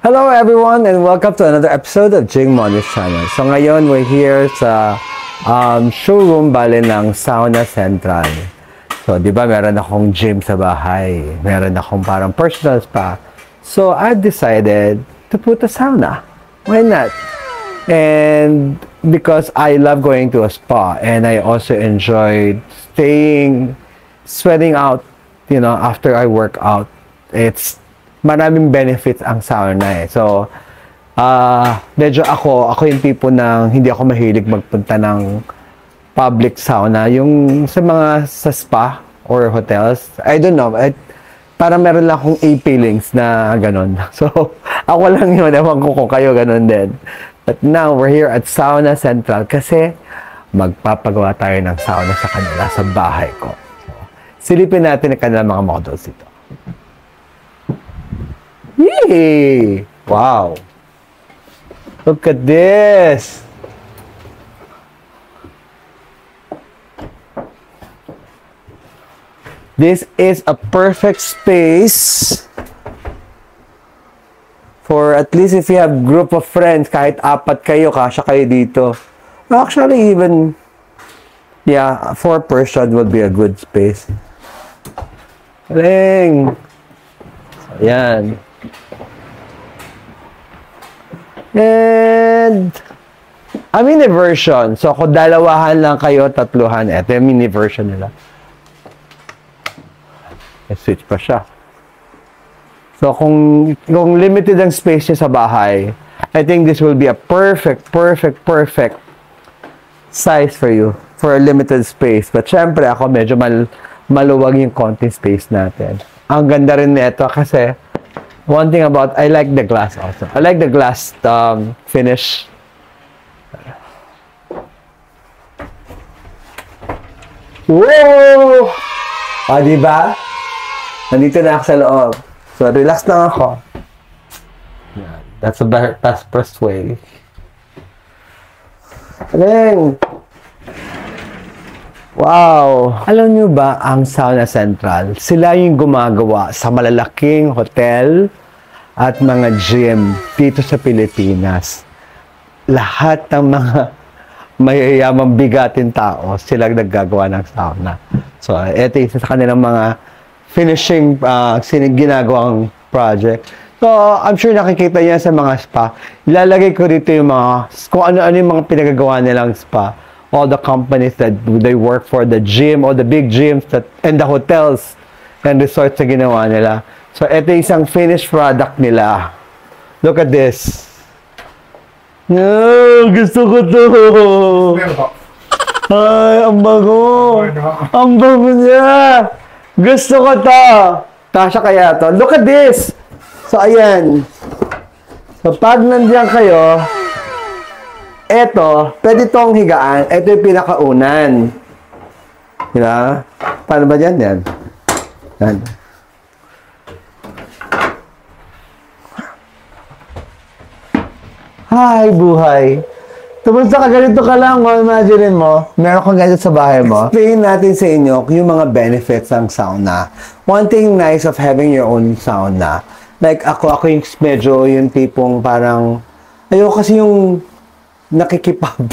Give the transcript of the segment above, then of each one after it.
Hello everyone and welcome to another episode of Jing Moni's channel. So ngayon we're here sa showroom bale ng Sauna Central. So di ba meron akong gym sa bahay, meron akong parang personal spa. So I decided to put a sauna. Why not? And because I love going to a spa and I also enjoyed sweating out, you know, after I work out. It's maraming benefits ang sauna eh. So, medyo ako yung tipo ng hindi ako mahilig magpunta ng public sauna. Yung sa spa or hotels, I don't know. Parang meron lang akong feelings na ganun. So, ako lang yun. Ewan ko kung kayo ganun din. But now, we're here at Sauna Central kasi magpapagawa tayo ng sauna sa kanila sa bahay ko. So, silipin natin ang kanilang mga models dito. Yay! Wow! Look at this! This is a perfect space for at least if you have group of friends, kahit 4 kayo, kasya kayo dito. Actually, even, yeah, 4 person would be a good space. Galing! Ayan. And a mini version. So, kung dalawahan lang kayo, tatluhan. Ito yung mini version nila. Switch pa siya. So, kung limited ang space niya sa bahay, I think this will be a perfect size for you. For a limited space. But, syempre, ako medyo maluwag yung konting space natin. Ang ganda rin nito kasi one thing about, I like the glass also. I like the glass finish. Whoa! O, diba? Nandito na ako sa loob. So, relax lang ako. Yeah, that's the best way. Galing! Wow! Alam nyo ba, ang Sauna Central, sila yung gumagawa sa malalaking hotel at mga gym dito sa Pilipinas. Lahat ng mga mayayamang bigatin tao, sila naggagawa ng sauna. So, ito isa sa kanilang mga finishing ginagawang project. So, I'm sure nakikita niya sa mga spa. Ilalagay ko dito yung mga, kung ano-ano yung mga pinagagawa nilang spa. All the companies that they work for, the gym, or the big gyms and the hotels and resorts na ginawa nila. So, ito isang finished product nila. Look at this. No, gusto ko to. Ay, ang bago. Ang bago niya. Gusto ko to. Kasya kaya to. Look at this. So, ayan. So, pag nandiyan kayo, eto, pwede itong higaan. Ito yung pinakaunan. Diba? Paano ba dyan? Yan. Yan. Hi, buhay. Tapos ka ganito ka lang, imagine mo, meron kang ganito sa bahay mo. Explain natin sa inyo yung mga benefits ng sauna. One thing nice of having your own sauna. Like ako yung medyo yung tipong parang, ayoko kasi yung nakikipab.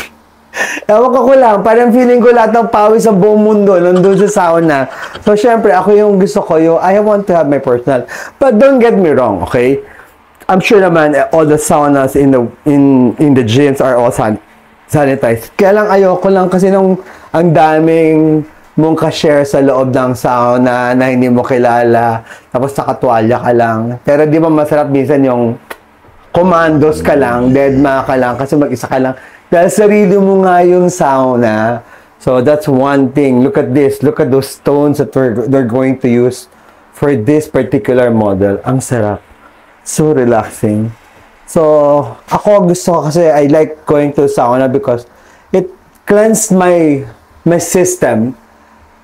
Ewan ko lang, parang feeling ko lahat ng pawis sa buong mundo nandun sa sauna. So, syempre, ako yung gusto ko, I want to have my personal. But don't get me wrong, okay? I'm sure naman all the saunas in the gyms are all sanitized. Kaya lang ayoko lang kasi nung ang daming mong ka-share sa loob ng sauna na hindi mo kilala, tapos nakatuwalya ka lang. Pero di ba masarap minsan yung commandos ka lang, deadma ka lang, kasi mag-isa ka lang. Dahil sarili mo nga yung sauna. So, that's one thing. Look at this. Look at those stones that they're going to use for this particular model. Ang sarap. So relaxing. So, ako gusto ko kasi I like going to sauna because it cleansed my system.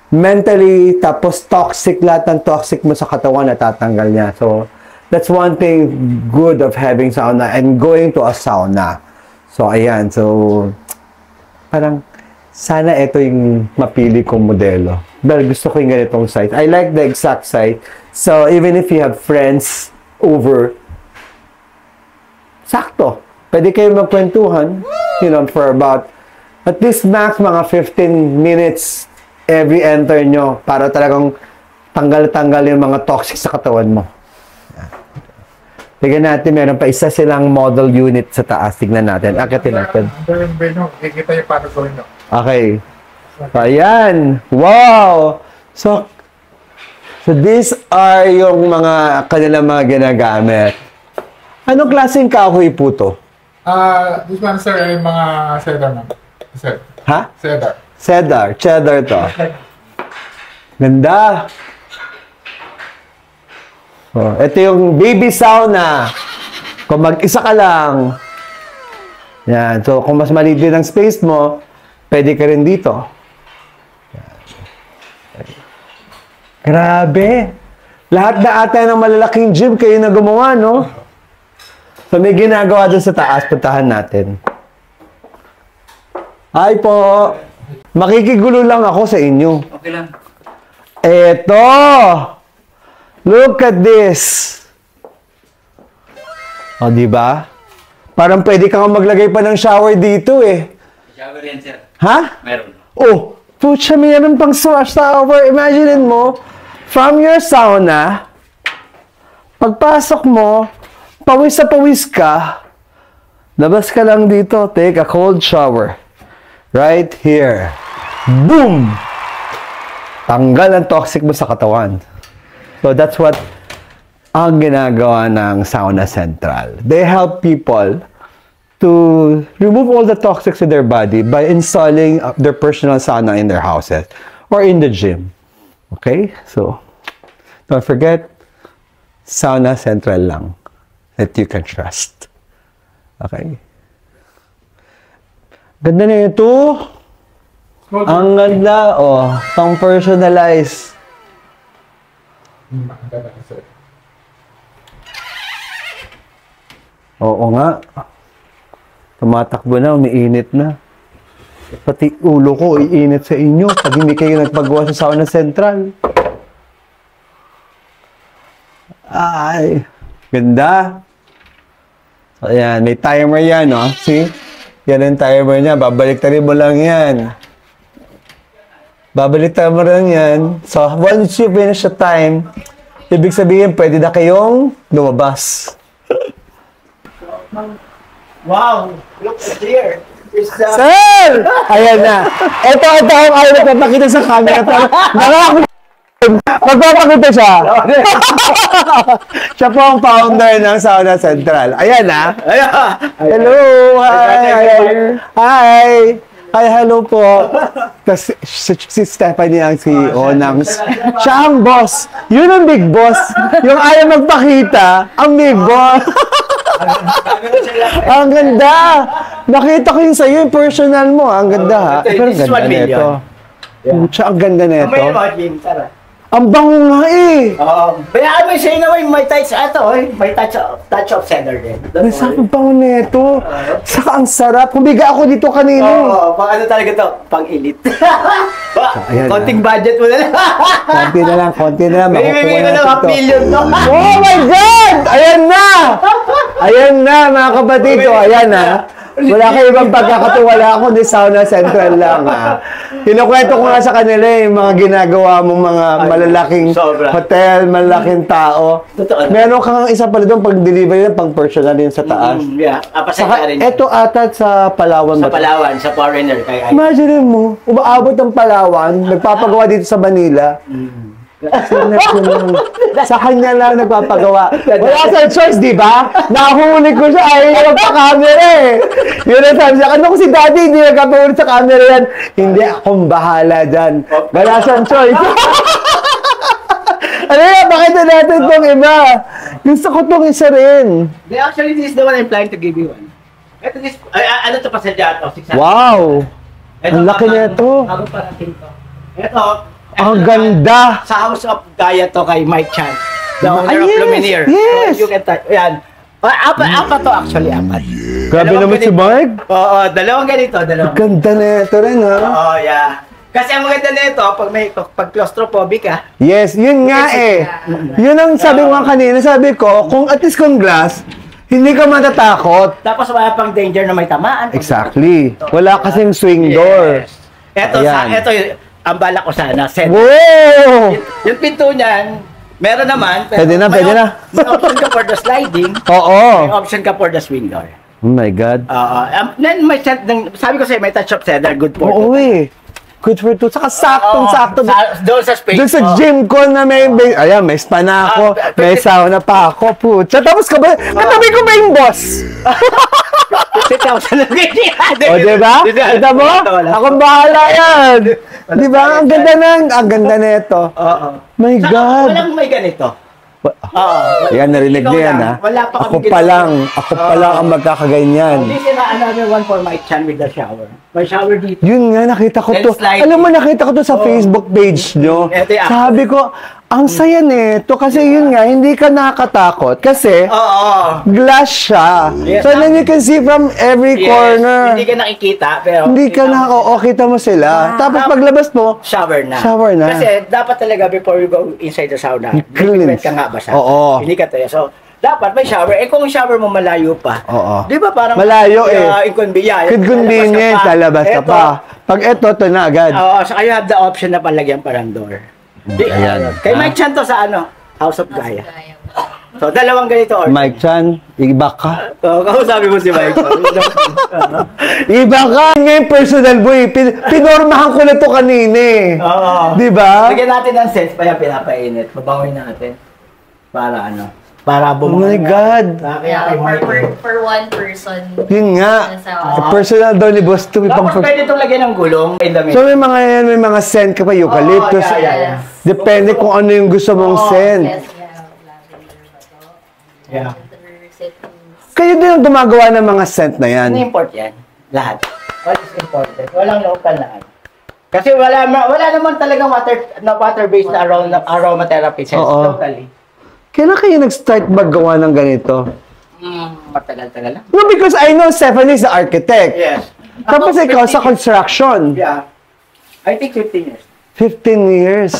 Mentally, tapos lahat ng toxic mo sa katawan natatanggal niya. So, that's one thing good of having sauna and going to a sauna. So, ayan. So, parang, sana ito yung mapili kong modelo. Dahil gusto ko yung ganitong size. I like the exact size. So, even if you have friends over, Pwede kayo magkwentuhan, for about, at least max mga 15 minutes every enter nyo para talagang tanggal-tanggal yung mga toxic sa katawan mo. Tignan natin, meron pa isa silang model unit sa taas. Tignan natin. Akitin natin. Kikita yung paano gawin no? Okay. So, ayan. Wow! So these are yung mga kanilang mga ginagamit. Anong klaseng kahoy po to? This one, sir, ay mga cedar na. Ha? Cedar. Cedar. Cheddar to. Ganda. Oh, ito yung baby sauna. Kung mag-isa ka lang. Yan. So, kung mas maliit din ang space mo, pwede ka rin dito. Yan. Grabe. Lahat na ata ng malalaking gym kayo na gumawa, no? So, may ginagawa doon sa taas. Puntahan natin. Hi po. Makikigulo lang ako sa inyo. Okay lang. Eto! Look at this! O, diba? Parang pwede kang maglagay pa ng shower dito eh. Shower yan, sir. Ha? Meron. Oh! Pucha, mayroon pang shower. Imagine mo, from your sauna, pagpasok mo, pawis sa pawis ka, labas ka lang dito, take a cold shower. Right here. Boom! Tanggal ang toxic mo sa katawan. So that's what ang ginagawa ng Sauna Central. They help people to remove all the toxics in their body by installing their personal sauna in their houses or in the gym. Okay? So, don't forget, Sauna Central lang that you can trust. Okay? Ganda na ito. Ang ganda. Oh, pang personalize. Oo nga. Tumatakbo na, umiinit na. Pati ulo ko, iinit sa inyo pag hindi kayo nagpagawa sa Sauna Central. Ay, ganda. So, ayan, may timer yan, no? See? Yan ang timer niya. Babaliktarin mo lang yan. Babaliktarin mo lang yan. So, once you finish the time, ibig sabihin, pwede na kayong lumabas. Wow! Look at here! Sir! Ayan na. Ito ang taong ayaw nagpapakita sa camera. Magpapakita siya. Siya po ang founder ng Sauna Central. Ayan na. Hello! Hi! Hi! Hi, hello po. Tapos, si Stephanie ang CEO ng... Siya ang boss. Yun ang big boss. Yung ayaw magpakita, ang big boss. Ang ganda! Nakita ko yun sa'yo, yung personal mo. Ang ganda, ha? Pero ang ganda nito. Pucha, ang ganda nito. May imagine, tara. Ang bango nga eh! Kaya ano sa'yo naman, may touch may touch of cedar din. Ang bango nito. Saka ang sarap. Kumiga ako dito kanina. Oo, pang ano talaga to? Pang-elite. Ayan na. Konting budget mo na lang. Konti na lang. May Makukuha ko na natin 1 million to. Oh my God! Ayan na! Ayan na, mga kapatid ko. Ayan na. Wala kayo ibang pagkakatiwala kundi Sauna Central lang. Kinukwento ko nga sa kanila yung mga ginagawa mong mga malalaking sobra. hotel, malalaking tao. Totoo. Meron kang isa pala doon pag-deliver yun, pang-personal din sa taas. Yeah, Saka, pasensya rin. eto ata sa Palawan. Sa ba to? Palawan, sa foreigner. Kaya Imagine mo, umaabot ng Palawan, nagpapagawa dito sa Manila. Sa kanya lang nagpapagawa. Wala sa choice, di ba? Nahuli ko siya, ayaw niya magpa-camera eh. Yun ang sabi siya, ano ko si daddy, hindi nagpapahuli sa camera yan. Hindi, akong bahala dyan. Wala siyang choice. Ano yan, pakita natin itong iba. Gusto ko itong isa rin. Actually, this is the one I'm planning to give you one. Ito, ano to pasensya to? 600. Wow! Ang laki na ito. Bago pa natin to. Ito, Ang ganda! sa House of Gaia to kay Mike Chan. The owner of yes, Lumineer. yes. So, you can touch. Ayan. Apat to actually, apat. Grabe Dalawang naman si ganito. Mark. Oo, dalawang ganito, dalawang. Ganda na ito rin, ha? Oo, yeah. Kasi ang maganda nito, pag claustrophobic ka, Yes, yun nga eh. Yun ang sabi ko nga kanina. Sabi ko, kung at least kung glass, Hindi ka matatakot. Tapos wala pang danger na may tamaan. Exactly. Wala kasing swing door. Yes. Ito, Ayan. ito ang balak ko sana. Wow! Yung pinto niyan, meron naman. Pero Pwede na, may pwede na. May option ka for the sliding. Oo. May option ka for the swing door. Oh my God. Then may set, sabi ko sa'yo, may touch of cedar, good for Oo eh. Good for two. Saka saktong-sakto. Doon sa space. Doon sa gym ko na ayan, may spa na ako, may sauna pa ako, putya. Tapos katabi ko ba yung boss? 50,000 lang ganyan. O, diba? Kita mo? Akong bahala yan. Diba? Ang ganda na ito. Oo. My God. Walang may ganito. Oo. Yan, narinig Ikaw niya yan, lang. ha? Wala pa Ako kami pa ganito. lang. Ako pa lang ang magkakaganyan. This is another one for my chan with the shower. May shower dito. Yun nga, nakita ko And to. sliding. Alam mo, nakita ko to sa Oh. Facebook page nyo. Ito yung Sabi ko, ang saya nito. Kasi yun nga, hindi ka nakakatakot. Kasi, Oo. glass siya. Yes, So then you can see from every Yes, corner. Hindi ka nakikita, pero... Hindi ka kita mo sila. Tapos paglabas mo, Shower na. Shower na. Kasi dapat talaga before you go inside the sauna, You cleanse. mag-prevent ka nga basa. Oo. Hindi ka tayo. So, dapat may shower. Eh kung shower mo malayo pa. Oo. Di ba parang... Malayo eh. Inconvenient. convenience, lalabas ka Eto, pa. Pag ito na agad. Oo, saka you have the option na palagyan parang door. Ayan. Kay Mike Chan to sa ano? House of Gaia. So, dalawang ganito order. Mike Chan, iba ka. Kausapin mo si Mike. Iba ka. Ngayon personal boy. Pinormahan ko na to kanina eh. Oo. Di ba? Lagyan natin ng sense pa yan, pinapainit. Babangoy natin. Para ano? Para Oh my bumangay. God. Kaya Yeah, kay Mike. for one person. Yun nga. Personal daw ni Boss to. Tapos pwede itong lagyan ng gulong in the So middle. may mga scent ka pa, eucalyptus. Oo, yeah. Depende kung ano yung gusto mong Oo, scent. Yes, yeah, lavender ba to? Yeah. Lavender settings. Kayo din ang gumagawa ng mga scent na yan. Ano import yan? Lahat. What is imported? Walang local na ano. Kasi wala naman talagang water-based na aromatherapy sense Oo. locally. Kailan kayo nag-start maggawa ng ganito? Matagal-tagal lang. No, because I know Stephanie is the architect. Yes. Tapos Ako, ikaw 15 sa construction. Yeah. I think 15 years. 15 years.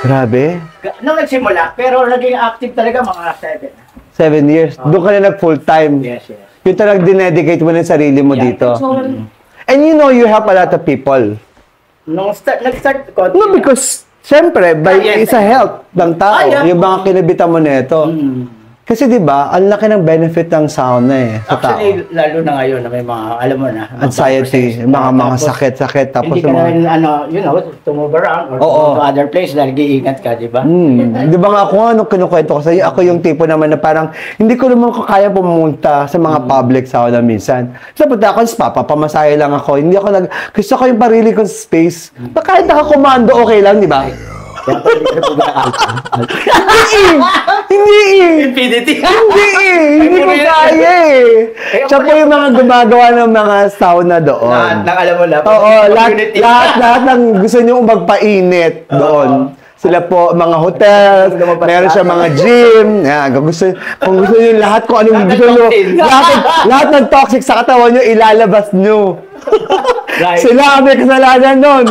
Grabe. Nung nagsimula, pero naging active talaga mga 7. 7 years. Doon ka na nag full-time. Yes, yes. Yung talagang dinedicate mo na yung sarili mo dito. And you know, you help a lot of people. Nung nag-start ko, No, because, siyempre, Yes. sa health ng tao, Yeah. yung mga kinabitan mo na ito. Kasi di ba, ang laki ng benefit ng sauna eh, sa tao. actually, lalo na ngayon na may mga, alam mo na, Anxiety, mga Tapos, sakit-sakit. Tapos hindi ka na rin, to move around or Oo. to other place, nag-iingat ka, di ba? Di ba nga ako nga, nung kinukwento ko sa'yo, ako yung tipo naman na parang, hindi ko naman kaya pumunta sa mga public sauna minsan. Sa punta ako, papamasahe lang ako. Hindi ako gusto ko yung parili kong space. Kahit nakakomando, okay lang, di ba? Kaya pala hindi ka na pumunta Hindi eh! Infinity. Hindi ko kaya eh. Siya po yung mga gumagawa ng mga sauna doon. Lahat, alam mo na. Oo, community. lahat ng gusto nyo magpainit doon. Sila po, mga hotel, meron siya mga gym. Yan, kung gusto nyo lahat, kung anong gusto nyo, lahat ng toxic sa katawan nyo, ilalabas nyo. Right. Sila ang may kasalanan nun.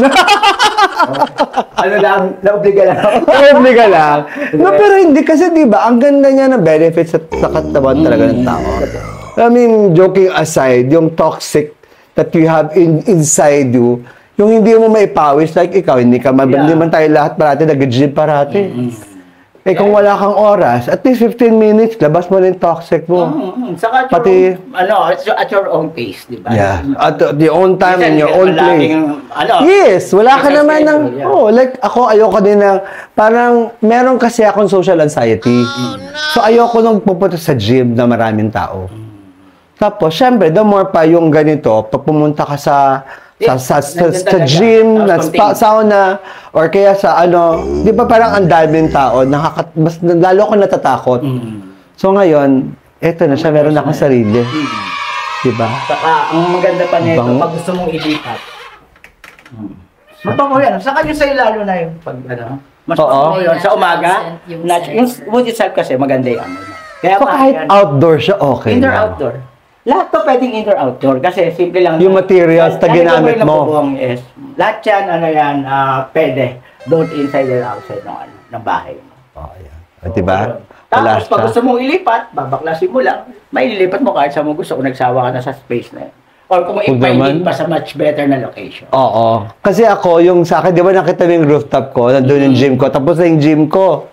Ano lang, naobliga lang ako. Obliga lang. No, pero hindi kasi 'di ba, ang ganda niya ng benefits sa katawan talaga ng tao. I mean, joking aside, yung toxic that you have inside you, yung hindi mo maipawis, like ikaw, hindi man tayo lahat parati nag-gym parati. Eh kung wala kang oras, at least 15 minutes, labas mo na yung toxic mo. Saka Pati- at your own pace, di ba? Yeah. At the own time, in Minsan, your own place. Yes, wala ka Minsan naman ng, schedule, yeah. like ako ayoko din ng, parang meron kasi akong social anxiety. So ayoko nung pupunta sa gym na maraming tao. Tapos, syempre, the more pa yung ganito, pag pumunta ka sa Nandun talaga. gym, Tapos sauna, or kaya sa ano, di ba parang ang daming tao, mas lalo ako natatakot. So ngayon, eto na siya, meron akong sarili. Di ba? Saka, ang maganda pa nito, Bango. pag gusto mong ilipat, mabango yan. Saka yung sa'yo lalo na yung pag, mas Oo. mabango yun. Sa umaga, Yung yung wood itself kasi maganda yung amoy. Kaya So kahit yan. outdoor siya, okay. Indoor, lang. outdoor. Lahat to pwedeng indoor, outdoor. Kasi simple lang. Yung materials na ginamit mo. Yes. Lahat yan, pwede. Both inside and outside ng bahay mo. Oh, yeah. Diba? Wala Tapos, pag siya. gusto mong ilipat, babaklasin mo lang. May ililipat mo kahit saan mo gusto kung nagsawa ka na sa space na yun. Or kung Huwag i-finding naman. pa sa much better na location. Oo. Kasi ako, yung sa akin, di ba nakita mo yung rooftop ko, nandun yung gym ko, tapos na yung gym ko.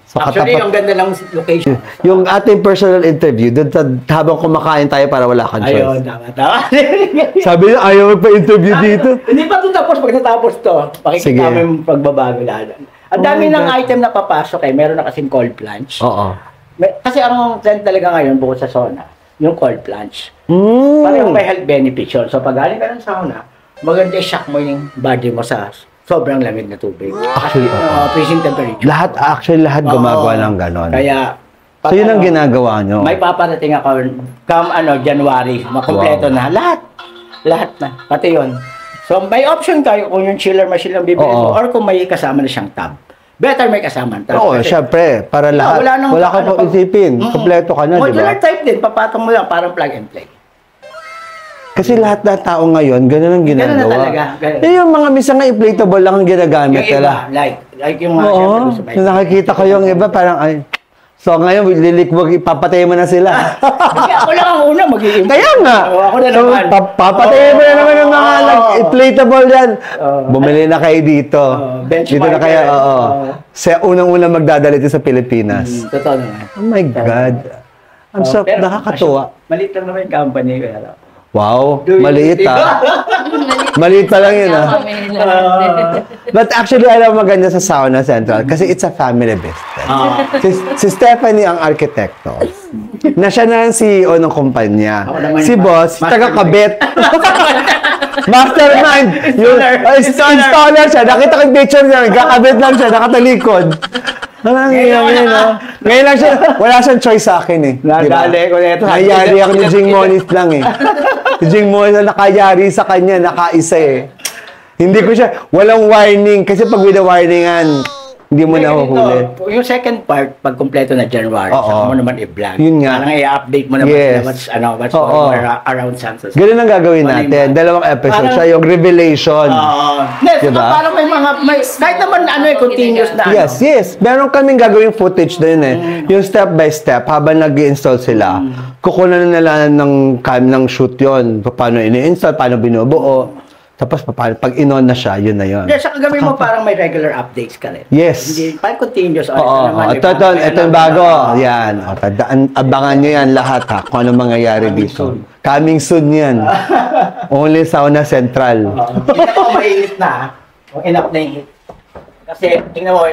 So, Actually, katapat- ang ganda ng location. Yung ating personal interview, doon habang kumakain tayo para wala kang Ayun, choice. tama. Sabi niya, ayaw mo pa interview dito. Hindi pa ito tapos. Pag natapos to, Sige. makikita mo yung pagbabago lahat. Ang dami Oh my ng God. item na papasok eh. Meron na kasing cold plunge. Oo. Kasi ang trend talaga ngayon, bukod sa sauna, yung cold plunge. Mm. Parang may health benefits yun. So pag galing ka ng sauna, maganda i-shock mo yung body mo sa sobrang lamig na tubig. Actually, Freezing temperature. Lahat gumagawa Oo. ng ganon. Kaya, So, yun ang ginagawa nyo. May paparating ako, January, makompleto na. Lahat na. Pati yun. So, may option kayo kung yung chiller machine lang bibili mo Oo. or kung may kasama na siyang tab. Better may kasama ng tab. Oo, Kasi- syempre. Para lahat. nang- Wala ka ano pang isipin. Kompleto ka na, di ba? Modular type din. Papatong mo lang, parang plug and play. Kasi lahat ng tao ngayon, ganun ang Ganun na ginagawa. talaga, ganun. Eh, yung mga minsan nga inflatable lang ang ginagamit Yung nila. iba, like yung mga Oo. syempre gusto may- Nakikita ko yung iba, parang, ay, so ngayon, lilikbog, ipapatay mo na sila. Hindi, ako lang ang una mag-i-improve. Kaya nga. Oo, ako na So, naman. papatayin mo na naman yung mga Oo. inflatable yan. Oo. Bumili na kayo dito. Benchmark Dito na kayo, yan. oo. Oo. Sa unang-unang magdadalito sa Pilipinas. Totoo naman. Oh my God. Ang so, Pero, nakakatuwa. Maliit lang naman yung company ko. Ano? Wow, Do you maliit think- ah. Maliit pa lang yun ah. But actually, alam mo maganda sa Sauna Central kasi it's a family business. Si Stephanie ang arkitekto. Na siya na ang CEO ng kumpanya. Ako naman Si yung boss, mastermind. taga-kabit. Mastermind. Yung, installer siya. Nakita ko yung picture niya. Kakabit lang siya. Nakatalikod. Ngayon, ngayon lang siya. Wala siyang choice sa akin eh. Nadali ko na ito. Nayari ako ni Jing Moniz lang eh. Si Jing Moniz na nakayari sa kanya, nakaisa eh. Hindi ko siya, walang warning. Kasi pag with a warningan, hindi mo nahuhuli. Yung second part, pag kumpleto na January, Oo. saka mo naman i-vlog. Yun nga. Parang i-update mo naman Yes. what's Oo. going on around Santos. Ganun ang gagawin natin. Dalawang episode siya, yung revelation. Yes, Diba? parang may mga, kahit naman continuous na Yes, yes. Meron kaming gagawing footage doon eh. Yung step by step, habang nag-install sila, kukunan na nila ng shoot yon. Paano ini-install, paano binubuo. Tapos pag in-on na siya, yun na yun. Yes, saka gawin mo parang may regular updates ka rin. Yes. Hindi, parang continuous. Oo, naman, ito, diba? ito yung bago. Yan. O, abangan nyo yan lahat ha, kung ano mangyayari dito. Coming soon yan. Only Sauna Central. Hindi ako mainit na. Kung enough na yung heat. Kasi, tingnan mo,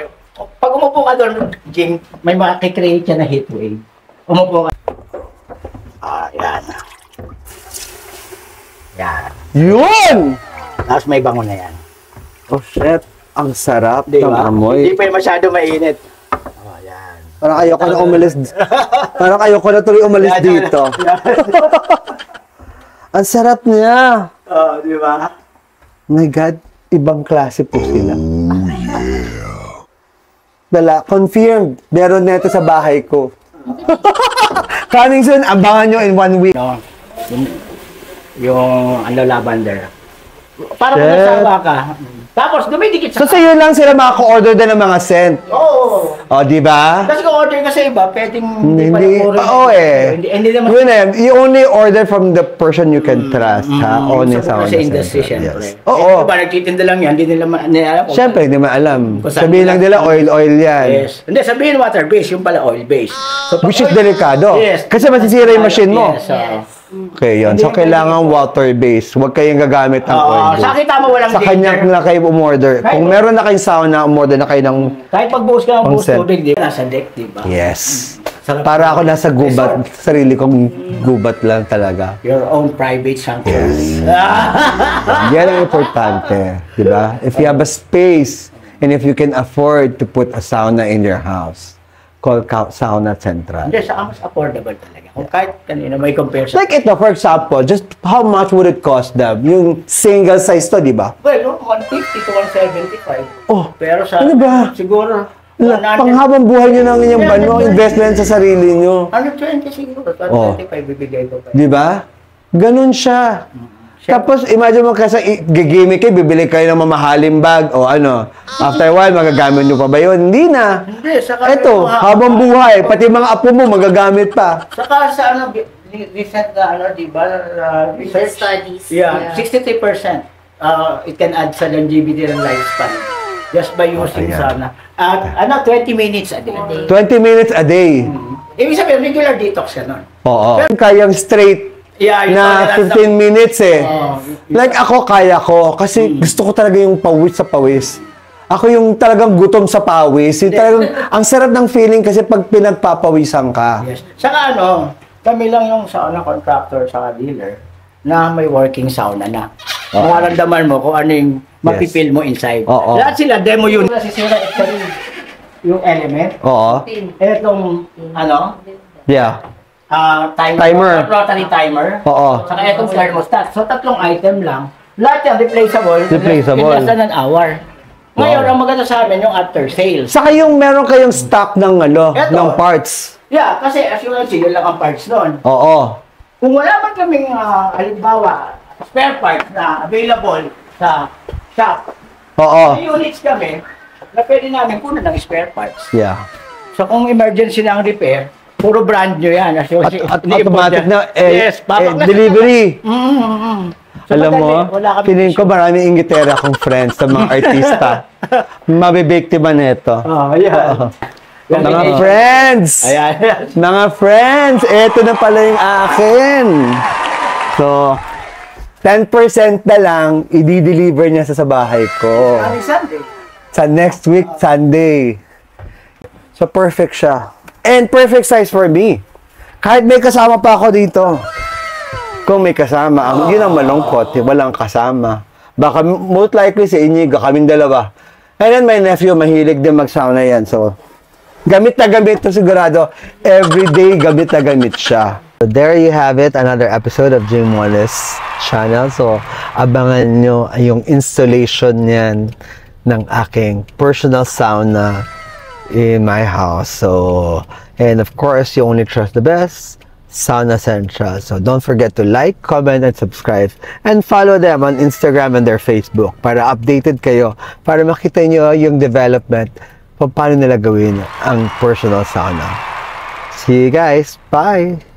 pag umupo ka doon, Jing, may makikreate siya na heat wave. Umupo ka. Yan. Yan. Yun! Tapos may bango na yan. Oh shit, ang sarap Di ng ba? amoy. Hindi pa yung masyado mainit. Yan. Parang ayoko na umalis. Parang ayoko na tuloy umalis Yan, dito. Ang sarap niya. Di ba? My God, ibang klase po sila. Confirmed. Meron na ito sa bahay ko. Coming soon, abangan nyo in 1 week. No, yung ano, lavender. Para kung Shit. nasawa ka. Tapos dumidikit So, sa... sa'yo lang sila makaka-order din ng mga scent. Oo. O, di ba? Kasi kung order ka sa iba, pwedeng Hindi, puro- oo eh. Hindi naman Yun eh, you only order from the person you can trust, ha? Only sa sa industry, syempre. Yes. Oo. Diba, nagtitinda lang yan, hindi nila alam. Siyempre, hindi mo alam. Kung saan Sabihin lang nila, oil yan. Yes. Hindi, sabihin water-based, yung pala oil-based. So, pag Which is oil- delikado. Yes. Kasi masisira yung machine mo. Yes, oo. Okay, yun. So, kailangan water-based. Huwag kayong gagamit ng Oo, oil. sa akin tama walang Sa kanya danger. na kayo umorder. Kung meron na kayong sauna, umorder na kayo ng... Kahit pag-buhos ka ng buhos Consent. tubig, di ba? Nasa deck, di ba? Yes. Sarap. Para ako nasa gubat. Sarili kong gubat lang talaga. Your own private sanctuary. Yan ang importante. Di ba? If you have a space and if you can afford to put a sauna in your house, call Sauna Central. Hindi, saka mas affordable talaga. Kung kahit kanina may comparison. Like ito, for example, just how much would it cost them? Yung single size to, di ba? Well, 150 to 175. Oh, Pero sa... ano ba? Siguro, 100, Panghabang buhay nyo ng inyong bano, investment sa sarili nyo. 120 siguro. 125 bibigay ko pa. Di ba? Ganun siya. Tapos, imagine mo kasi gigimik kayo, bibili kayo ng mamahaling bag o ano. After a while, magagamit nyo pa ba yun? Hindi na. Hindi, saka Eto, habang buhay, pati mga apo mo magagamit pa. Saka sa ano, recent na ano, di ba? Research Studies. Yeah, 63%. It can add sa longevity ng lifespan. Just by using sauna. At 20 minutes a day. 20 minutes a day. Ibig sabihin, regular detox ka nun. Oo. Kayang straight Yeah, yung na tolerance 15 minutes eh. Oo. Like ako, kaya ko. Kasi gusto ko talaga yung pawis sa pawis. Ako yung talagang gutom sa pawis. Yung talagang, ang sarap ng feeling kasi pag pinagpapawisan ka. Yes. Saka ano, kami lang yung sauna contractor sa dealer na may working sauna na. Mararamdaman mo kung ano yung mapipil mo inside. Oo. Lahat sila, demo yun. Nasisira actually yung element. Oo. Etong, ano, Yeah. timer. Rotary timer. Oo. Saka etong thermostat. So, tatlong item lang. Lahat yan, replaceable. Replaceable. In less than an hour. Ngayon, ang maganda sa amin yung after sales. Saka yung meron kayong stock ng ano, Eto. ng parts. Yeah, kasi as you can see, yun lang ang parts nun. Oo. Kung wala man kaming, halimbawa, spare parts na available sa shop, Oo. may units kami na pwede namin kunan ng spare parts. Yeah. So, kung emergency na ang repair, puro brand nyo yan. As you can see, At ni-import automatic yan. na Yes, papak na delivery. So, Alam mo, madali, wala kami feeling ko issue. maraming ingitera akong friends sa mga artista. Mabibiktima nito. Oh, ayan. Mga friends! Ayan, ayan. Mga friends, eto na pala yung akin. So, 10% na lang, i-deliver niya sa bahay ko. Coming Sunday. Sa next week, Sunday. So, perfect siya. And perfect size for me. Kahit may kasama pa ako dito. Kung may kasama, yun ang malungkot, walang kasama. Baka most likely si Inigo, kaming dalawa. And then my nephew, mahilig din mag-sauna yan. So, gamit na gamit to sigurado. Everyday, gamit na gamit siya. So, there you have it, another episode of Jim Wallace channel. So, abangan nyo yung installation niyan ng aking personal sauna in my house. So, and of course, you only trust the best, Sauna Central. So don't forget to like, comment, and subscribe. And follow them on Instagram and their Facebook para updated kayo, para makita nyo yung development kung paano nila gawin ang personal sauna. See you guys. Bye!